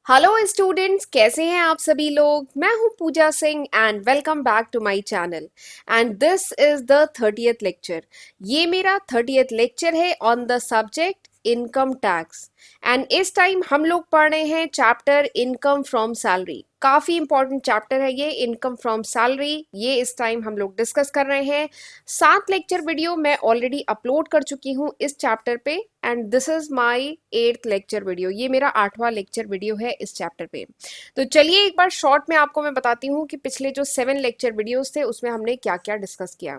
Hello students, कैसे हैं आप सभी लोग। मैं हूं Pooja Singh and welcome back to my channel. And this is the 30th lecture. ये मेरा 30th लेक्चर है on the subject income tax. And इस टाइम हम लोग पढ़ रहे हैं चैप्टर इनकम फ्रॉम सैलरी। काफ़ी इंपॉर्टेंट चैप्टर है ये इनकम फ्रॉम सैलरी। ये इस टाइम हम लोग डिस्कस कर रहे हैं। 7 लेक्चर वीडियो मैं ऑलरेडी अपलोड कर चुकी हूँ इस चैप्टर पे and this is my 8th lecture video. ये मेरा 8वां लेक्चर वीडियो है इस चैप्टर पे। तो चलिए एक बार शॉर्ट में आपको मैं बताती हूँ कि पिछले जो 7 लेक्चर वीडियोस थे उसमें हमने क्या क्या डिस्कस किया।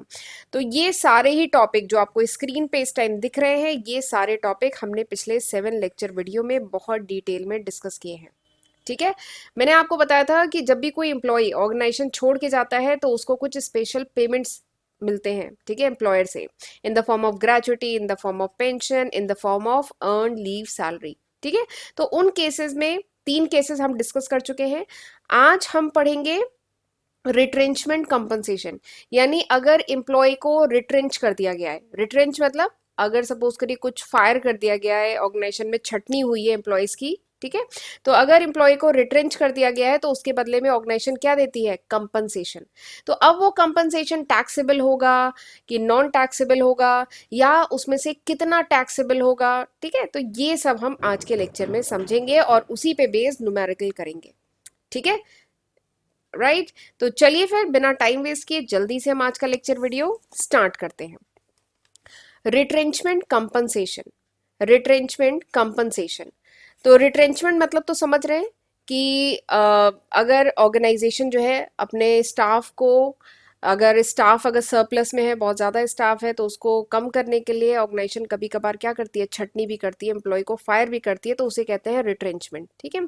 तो ये सारे ही टॉपिक जो आपको स्क्रीन पे इस टाइम दिख रहे हैं, ये सारे टॉपिक हमने पिछले 7 लेक्चर वीडियो में बहुत डिटेल में डिस्कस किए हैं। ठीक है। मैंने आपको बताया था कि जब भी कोई एम्प्लॉय ऑर्गेनाइजेशन छोड़ के जाता है तो उसको कुछ स्पेशल पेमेंट्स मिलते हैं, ठीक है, एम्प्लॉयर से, in the form of gratuity, in the form of pension, in the form of earn leave salary. ठीक है। तो उन केसेस में 3 केसेस हम डिस्कस कर चुके हैं। आज हम पढ़ेंगे रिट्रेंचमेंट कंपनसेशन। यानी अगर एम्प्लॉय को रिट्रेंच कर दिया गया है, रिट्रेंच मतलब अगर सपोज करिए कुछ फायर कर दिया गया है, ऑर्गेनाइजेशन में छटनी हुई है एम्प्लॉयज की, ठीक है। तो अगर एम्प्लॉय को रिट्रेंच कर दिया गया है तो उसके बदले में ऑर्गेनाइजेशन क्या देती है, कंपनसेशन। तो अब वो कंपनसेशन टैक्सेबल होगा कि नॉन टैक्सेबल होगा, या उसमें से कितना टैक्सेबल होगा, ठीक है। तो ये सब हम आज के लेक्चर में समझेंगे और उसी पे बेस्ड न्यूमेरिकल करेंगे। ठीक है, राइट। तो चलिए फिर बिना टाइम वेस्ट किए जल्दी से हम आज का लेक्चर वीडियो स्टार्ट करते हैं। Retrenchment compensation. Retrenchment compensation. तो रिट्रेंचमेंट मतलब तो समझ रहे हैं कि अगर ऑर्गेनाइजेशन जो है अपने स्टाफ को, अगर सरप्लस में है, बहुत ज़्यादा स्टाफ है, तो उसको कम करने के लिए ऑर्गेनाइजेशन कभी कभार क्या करती है, छटनी भी करती है, एम्प्लॉय को फायर भी करती है, तो उसे कहते हैं रिट्रेंचमेंट। ठीक है।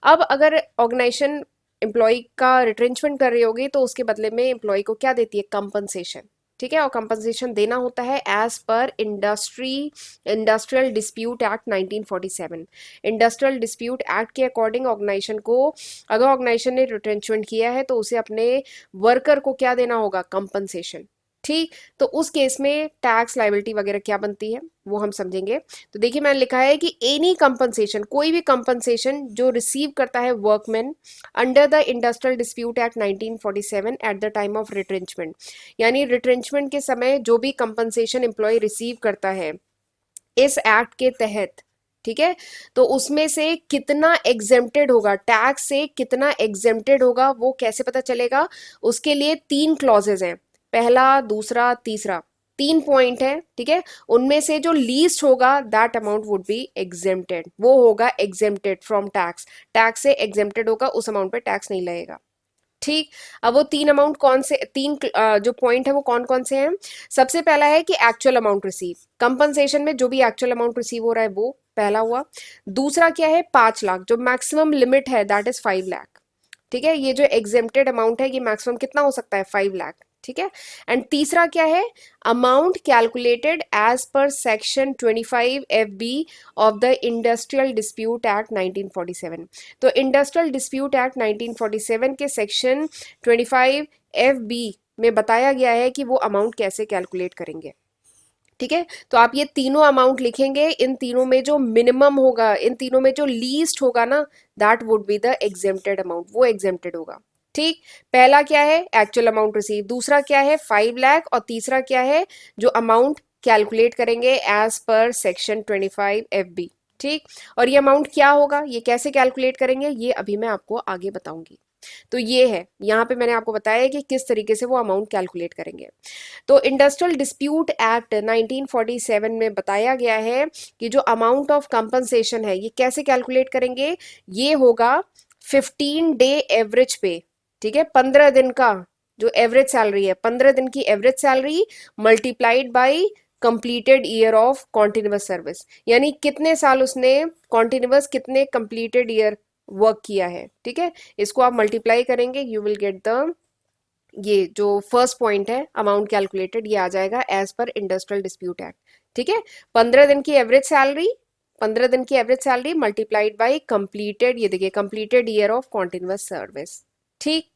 अब अगर ऑर्गेनाइजेशन एम्प्लॉय का रिट्रेंचमेंट कर रही होगी तो उसके बदले में एम्प्लॉय को क्या देती है, कंपनसेशन। ठीक है। और कंपनसेशन देना होता है as per industrial dispute act 1947। Industrial dispute act के अकॉर्डिंग ऑर्गेनाइजेशन को, अगर ऑर्गेनाइजेशन ने रिट्रेंचमेंट किया है तो उसे अपने वर्कर को क्या देना होगा, कंपनसेशन। ठीक। तो उस केस में टैक्स लाइबिलिटी वगैरह क्या बनती है वो हम समझेंगे। तो देखिए मैंने लिखा है कि एनी कंपनसेशन, कोई भी कंपनसेशन जो रिसीव करता है workman under the industrial dispute act 1947 at the time of retrenchment. यानी रिट्रेंचमेंट के समय जो भी कंपनसेशन एम्प्लॉय रिसीव करता है इस एक्ट के तहत, ठीक है, तो उसमें से कितना एग्जेम्प्टेड होगा, टैक्स से कितना एग्जेम्प्टेड होगा, वो कैसे पता चलेगा। उसके लिए 3 क्लॉजेज हैं, पहला, दूसरा, तीसरा, 3 पॉइंट है। ठीक है। उनमें से जो लीस्ट होगा that amount would be exempted, वो होगा एग्जेम्प्टेड फ्रॉम टैक्स। टैक्स से एग्जेम्प्टेड होगा, उस अमाउंट पे टैक्स नहीं लगेगा। ठीक। अब वो 3 अमाउंट कौन से, जो पॉइंट है वो कौन कौन से हैं। सबसे पहला है कि एक्चुअल अमाउंट रिसीव, कंपनसेशन में जो भी एक्चुअल अमाउंट रिसीव हो रहा है वो पहला हुआ। दूसरा क्या है, 5 लाख, जो मैक्सिमम लिमिट है दैट इज 5 लाख। ठीक है। ये जो एग्जेम्प्टेड अमाउंट है ये मैक्सिमम कितना हो सकता है, 5 लाख। ठीक है। एंड तीसरा क्या है, amount calculated as per section 25 FB of the industrial dispute act 1947। तो इंडस्ट्रियल डिस्प्यूट एक्ट 1947 के सेक्शन 25 FB में बताया गया है कि वो अमाउंट कैसे कैलकुलेट करेंगे। ठीक है। तो आप ये तीनों अमाउंट लिखेंगे, इन तीनों में जो मिनिमम होगा, इन तीनों में जो लीस्ट होगा ना, that would be the exempted amount, वो एग्जेम्प्टेड होगा। ठीक। पहला क्या है, एक्चुअल अमाउंट रिसीव, दूसरा क्या है 5 लाख, और तीसरा क्या है, जो अमाउंट कैलकुलेट करेंगे एज पर सेक्शन 25 FB। ठीक। और ये अमाउंट क्या होगा, ये कैसे कैलकुलेट करेंगे, ये अभी मैं आपको आगे बताऊंगी। तो ये है, यहाँ पे मैंने आपको बताया है कि किस तरीके से वो अमाउंट कैलकुलेट करेंगे। तो इंडस्ट्रियल डिस्प्यूट एक्ट 1947 में बताया गया है कि जो अमाउंट ऑफ कंपनसेशन है ये कैसे कैलकुलेट करेंगे, ये होगा 15 डे एवरेज पे। ठीक है। 15 दिन का जो एवरेज सैलरी है, 15 दिन की average salary multiplied by completed year of continuous service. यानी कितने साल उसने कॉन्टिन्यूस, कितने कंप्लीटेड ईयर वर्क किया है। ठीक है। इसको आप मल्टीप्लाई करेंगे, यू विल गेट द, ये जो फर्स्ट पॉइंट है अमाउंट कैलकुलेटेड, ये आ जाएगा as per industrial dispute act. ठीक है। 15 दिन की एवरेज सैलरी, 15 दिन की average salary multiplied by completed, ये देखिए completed year of continuous service. ठीक।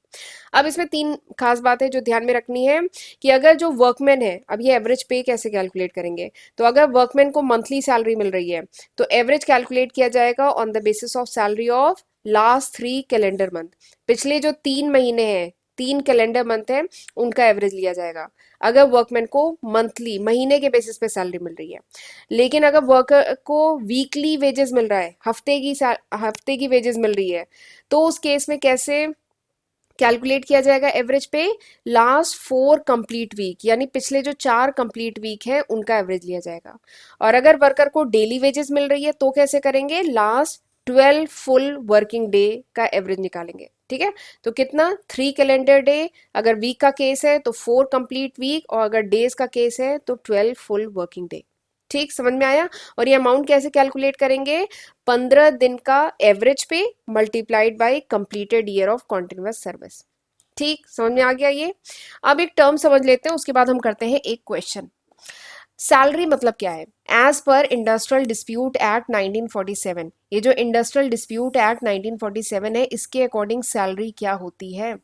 अब इसमें 3 खास बातें जो ध्यान में रखनी है कि अगर जो वर्कमैन है, अब ये एवरेज पे कैसे कैलकुलेट करेंगे, तो अगर वर्कमैन को मंथली सैलरी मिल रही है तो एवरेज कैलकुलेट किया जाएगा on the basis of salary of last 3 calendar month, पिछले जो 3 महीने हैं, 3 कैलेंडर मंथ है, उनका एवरेज लिया जाएगा अगर वर्कमैन को मंथली महीने के बेसिस पे सैलरी मिल रही है। लेकिन अगर वर्कर को वीकली वेजेस मिल रहा है, हफ्ते की वेजेस मिल रही है, तो उस केस में कैसे कैलकुलेट किया जाएगा एवरेज पे? लास्ट 4 कंप्लीट वीक, यानी पिछले जो 4 कंप्लीट वीक है उनका एवरेज लिया जाएगा। और अगर वर्कर को डेली वेजेस मिल रही है तो कैसे करेंगे? लास्ट 12 फुल वर्किंग डे का एवरेज निकालेंगे। ठीक है, तो कितना? 3 कैलेंडर डे, अगर वीक का केस है तो 4 कंप्लीट वीक, और अगर डेज का केस है तो 12 फुल वर्किंग डे। ठीक, समझ में आया? और ये अमाउंट कैसे कैलकुलेट करेंगे? 15 दिन का एवरेज पे multiplied by completed year of continuous service. ठीक, समझ में आ गया ये? अब एक टर्म समझ लेते हैं, उसके बाद हम करते हैं एक क्वेश्चन। सैलरी मतलब क्या है? As per industrial dispute act 1947, ये जो इंडस्ट्रियल डिस्प्यूट एक्ट 1947 है, इसके अकॉर्डिंग सैलरी क्या होती है?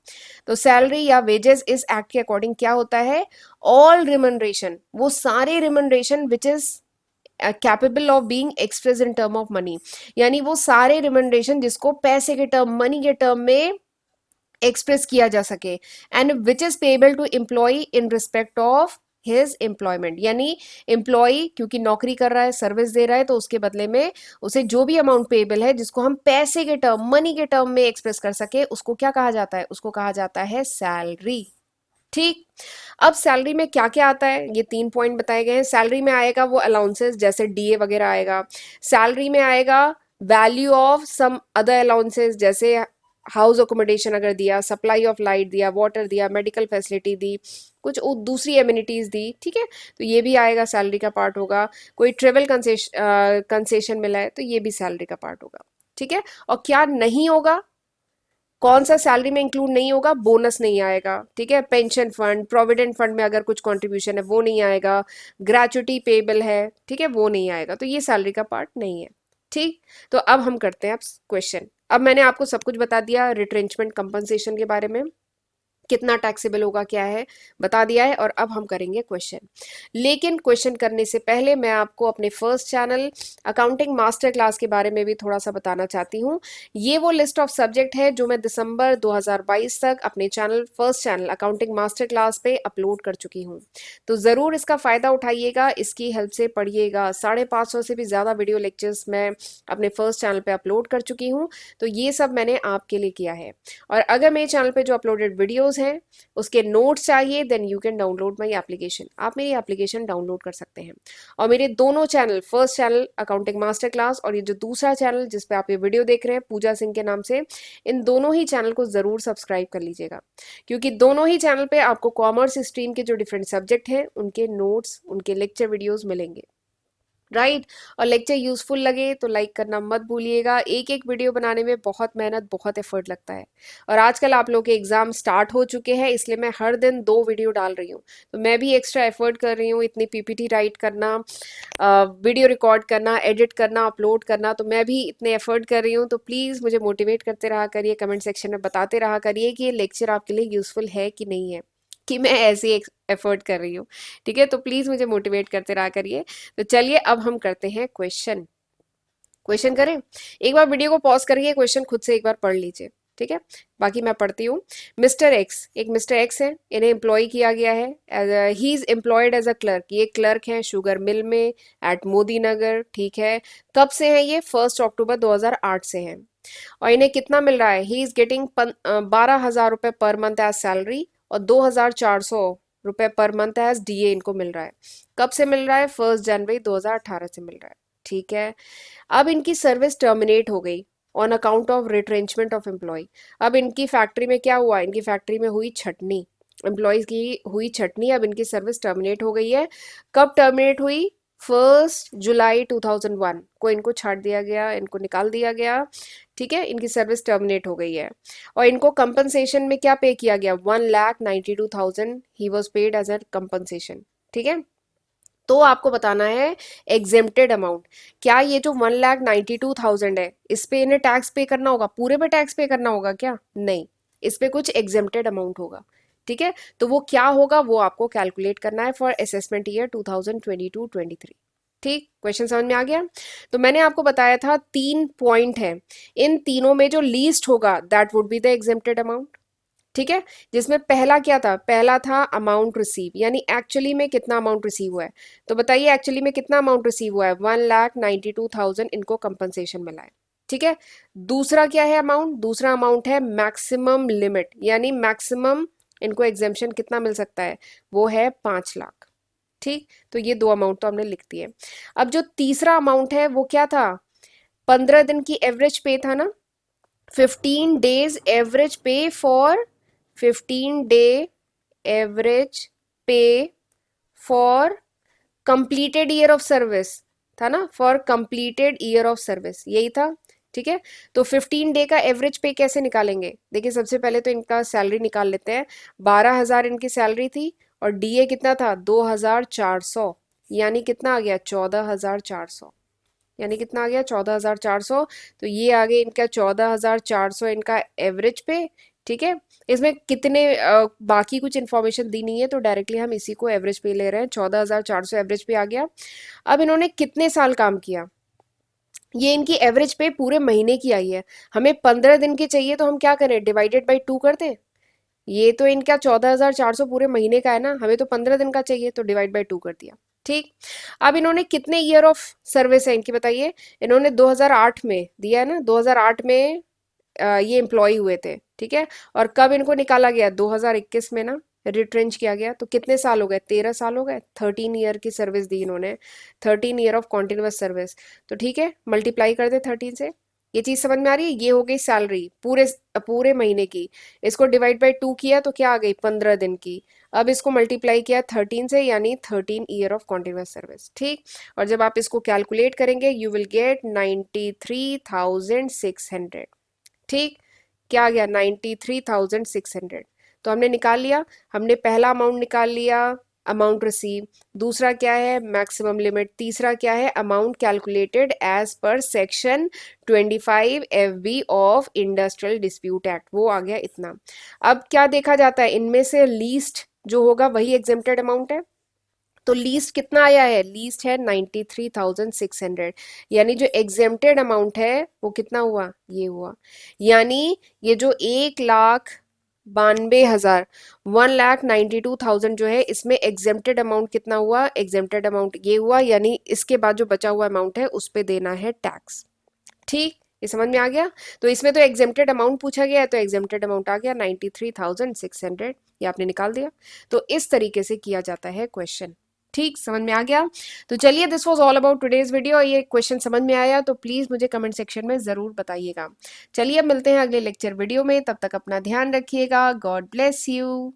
तो सैलरी या वेजेस इस एक्ट के अकॉर्डिंग क्या होता है? ऑल रिमनरेशन, वो सारे remuneration which is capable of being express in term of money, यानी वो सारे रिमनरेशन जिसको पैसे के टर्म, मनी के टर्म में एक्सप्रेस किया जा सके, and which is payable to employ in respect of his employment, यानी एम्प्लॉय क्योंकि नौकरी कर रहा है, सर्विस दे रहा है, तो उसके बदले में उसे जो भी अमाउंट पेएबल है जिसको हम पैसे के टर्म, मनी के टर्म में एक्सप्रेस कर सके, उसको क्या कहा जाता है? उसको कहा जाता है सैलरी। ठीक, अब सैलरी में क्या क्या आता है, ये 3 पॉइंट बताए गए हैं। सैलरी में आएगा वो अलाउंसेस जैसे डीए वगैरह आएगा। सैलरी में आएगा value of some other allowances, जैसे हाउस अकोमोडेशन अगर दिया, सप्लाई ऑफ लाइट दिया, वाटर दिया, मेडिकल फैसिलिटी दी, कुछ दूसरी एमिनिटीज दी। ठीक है, तो ये भी आएगा, सैलरी का पार्ट होगा। कोई ट्रेवल कंसेशन मिला है तो ये भी सैलरी का पार्ट होगा। ठीक है, और क्या नहीं होगा? कौन सा सैलरी में इंक्लूड नहीं होगा? बोनस नहीं आएगा। ठीक है, पेंशन फंड, प्रोविडेंट फंड में अगर कुछ कंट्रीब्यूशन है वो नहीं आएगा, ग्रेचुटी पेबल है, ठीक है, वो नहीं आएगा, तो ये सैलरी का पार्ट नहीं है। ठीक, तो अब हम करते हैं अब क्वेश्चन। अब मैंने आपको सब कुछ बता दिया रिट्रेंचमेंट कंपनसेशन के बारे में, कितना टैक्सेबल होगा, क्या है, बता दिया है। और अब हम करेंगे क्वेश्चन। लेकिन क्वेश्चन करने से पहले मैं आपको अपने first channel accounting master class के बारे में भी थोड़ा सा बताना चाहती हूँ। ये वो लिस्ट ऑफ सब्जेक्ट है जो मैं दिसंबर 2022 तक अपने channel first channel accounting master class पे अपलोड कर चुकी हूँ। तो ज़रूर इसका फ़ायदा उठाइएगा, इसकी हेल्प से पढ़िएगा। 550 से भी ज़्यादा वीडियो लेक्चर्स मैं अपने फर्स्ट चैनल पे अपलोड कर चुकी हूँ, तो ये सब मैंने आपके लिए किया है। और अगर मेरे चैनल पे जो अपलोडेड वीडियोस हैं उसके नोट्स चाहिए, then you can download my application, आप मेरी एप्लीकेशन डाउनलोड कर सकते हैं। और मेरे दोनों channel, first channel accounting master class और ये जो दूसरा चैनल जिस पे आप ये वीडियो देख रहे हैं पूजा सिंह के नाम से, इन दोनों ही चैनल को ज़रूर सब्सक्राइब कर लीजिएगा, क्योंकि दोनों ही चैनल पे आपको कॉमर्स स्ट्रीम के जो डिफरेंट सब्जेक्ट हैं उनके नोट्स, उनके लेक्चर वीडियोज़ मिलेंगे। राइट, और लेक्चर यूजफुल लगे तो लाइक करना मत भूलिएगा। एक एक वीडियो बनाने में बहुत मेहनत, बहुत एफर्ट लगता है, और आजकल आप लोगों के एग्जाम स्टार्ट हो चुके हैं, इसलिए मैं हर दिन 2 वीडियो डाल रही हूँ, तो मैं भी एक्स्ट्रा एफर्ट कर रही हूँ। इतनी पीपीटी राइट करना, वीडियो रिकॉर्ड करना, एडिट करना, अपलोड करना, तो मैं भी इतने एफर्ट कर रही हूँ। तो प्लीज़ मुझे मोटिवेट करते रहा करिए, कमेंट सेक्शन में बताते रहा करिए कि ये लेक्चर आपके लिए यूजफुल है कि नहीं है, कि मैं ऐसे एफर्ट कर रही हूँ। ठीक है, तो प्लीज़ मुझे मोटिवेट करते रहा करिए। तो चलिए अब हम करते हैं क्वेश्चन। क्वेश्चन करें? एक बार वीडियो को पॉज करके क्वेश्चन खुद से एक बार पढ़ लीजिए। ठीक है, बाकी मैं पढ़ती हूँ। मिस्टर एक्स, एक मिस्टर एक्स है, इन्हें एम्प्लॉय किया गया है, he is employed as a clerk, ये क्लर्क हैं शुगर मिल में एट मोदी नगर। ठीक है, कब से हैं ये? 1 अक्टूबर 2008 से हैं। और इन्हें कितना मिल रहा है? ही इज गेटिंग 12,000 रुपये पर मंथ एज सैलरी, और 2,400 रुपये पर मंथ एज डीए इनको मिल रहा है। कब से मिल रहा है? 1 जनवरी 2018 से मिल रहा है। ठीक है, अब इनकी सर्विस टर्मिनेट हो गई on account of retrenchment of employ. अब इनकी फैक्ट्री में क्या हुआ? इनकी फैक्ट्री में हुई छटनी, एम्प्लॉयज की हुई छटनी, अब इनकी सर्विस टर्मिनेट हो गई है। कब टर्मिनेट हुई? 1 जुलाई 2001 को इनको छाट दिया गया, इनको निकाल दिया गया। ठीक है, इनकी सर्विस टर्मिनेट हो गई है, और इनको कंपनसेशन में क्या पे किया गया? 1,92,000 he was paid as a compensation. ठीक है, तो आपको बताना है एग्जेम्प्टेड अमाउंट। क्या ये जो 1,92,000 है इस पे इन्हें टैक्स पे करना होगा? पूरे पे टैक्स पे करना होगा क्या? नहीं, इस पे कुछ एग्जेम्प्टेड अमाउंट होगा। ठीक है, तो वो क्या होगा वो आपको कैलकुलेट करना है फॉर असेसमेंट ईयर 2022-23। ठीक, क्वेश्चन समझ में आ गया। तो मैंने आपको बताया था 3 पॉइंट है, इन तीनों में जो लीस्ट होगा that would be the exempted amount. ठीक है, जिसमें पहला क्या था, पहला था अमाउंट रिसीव, यानी एक्चुअली में कितना अमाउंट रिसीव हुआ है। तो बताइए एक्चुअली में कितना अमाउंट रिसीव हुआ है, 1,92,000 इनको कंपनसेशन मिला है। ठीक है, दूसरा क्या है अमाउंट, दूसरा अमाउंट है मैक्सिमम लिमिट, यानी मैक्सिमम इनको एग्जेम्पशन कितना मिल सकता है, वो है 5 लाख। ठीक, तो ये दो अमाउंट तो हमने लिख दिए। अब जो तीसरा अमाउंट है वो क्या था, 15 दिन की एवरेज पे था ना, 15 days एवरेज पे फॉर 15 day एवरेज पे for completed year of service था ना, for completed year of service यही था। ठीक है, तो 15 डे का एवरेज पे कैसे निकालेंगे, देखिए सबसे पहले तो इनका सैलरी निकाल लेते हैं। 12,000 इनकी सैलरी थी और डीए कितना था 2,400, यानी कितना आ गया 14,400, यानी कितना आ गया 14,400। तो ये आ गए इनका 14,400 इनका एवरेज पे। ठीक है, इसमें कितने बाकी कुछ इन्फॉर्मेशन दी नहीं है, तो डायरेक्टली हम इसी को एवरेज पे ले रहे हैं, 14,400 एवरेज पे आ गया। अब इन्होंने कितने साल काम किया, ये इनकी एवरेज पे पूरे महीने की आई है। हमें 15 दिन की चाहिए, तो हम क्या करें, डिवाइडेड बाई 2 कर दें। ये तो इनका 14,400 पूरे महीने का है ना, हमें तो 15 दिन का चाहिए, तो डिवाइड बाई 2 कर दिया। ठीक, अब इन्होंने कितने ईयर ऑफ सर्विस है इनकी बताइए। इन्होंने 2008 में दिया है ना, 2008 में ये एम्प्लॉय हुए थे। ठीक है, और कब इनको निकाला गया, 2021 में ना रिट्रेंच किया गया। तो कितने साल हो गए, 13 साल हो गए, 13 ईयर की सर्विस दी इन्होंने, 13 ईयर ऑफ कॉन्टिन्यूस सर्विस। तो ठीक है, मल्टीप्लाई कर दे 13 से। ये चीज समझ में आ रही है, ये हो गई सैलरी पूरे पूरे महीने की। इसको डिवाइड बाई 2 किया तो क्या आ गई 15 दिन की। अब इसको मल्टीप्लाई किया 13 से, यानी 13 ईयर ऑफ कॉन्टिन्यूस सर्विस। ठीक, और जब आप इसको कैलकुलेट करेंगे यू विल गेट 93,600। ठीक, क्या आ गया 93,600। तो हमने निकाल लिया, हमने पहला अमाउंट निकाल लिया, अमाउंट रिसीव। दूसरा क्या है मैक्सिमम लिमिट। तीसरा क्या है amount calculated as per section 25 FB of industrial dispute act, वो आ गया इतना। अब क्या देखा जाता है, इनमें से लीस्ट जो होगा वही एग्जेम्प्टेड अमाउंट है। तो लीस्ट कितना आया है, लीस्ट है 93,600, यानी जो एग्जेम्प्टेड अमाउंट है वो कितना हुआ, ये हुआ। यानी ये जो 1,92,000, 1,92,000 जो है, इसमें एग्जेम्प्टेड अमाउंट कितना हुआ, एग्जेम्प्टेड अमाउंट ये हुआ, यानी इसके बाद जो बचा हुआ अमाउंट है उस पे देना है टैक्स। ठीक, ये समझ में आ गया। तो इसमें तो एग्जेम्प्टेड अमाउंट पूछा गया है, तो एग्जेम्प्टेड अमाउंट आ गया 93,600, ये आपने निकाल दिया। तो इस तरीके से किया जाता है क्वेश्चन। ठीक, समझ में आ गया। तो चलिए, this was all about today's video. ये क्वेश्चन समझ में आया तो प्लीज मुझे कमेंट सेक्शन में जरूर बताइएगा। चलिए, अब मिलते हैं अगले लेक्चर वीडियो में, तब तक अपना ध्यान रखिएगा। God bless you.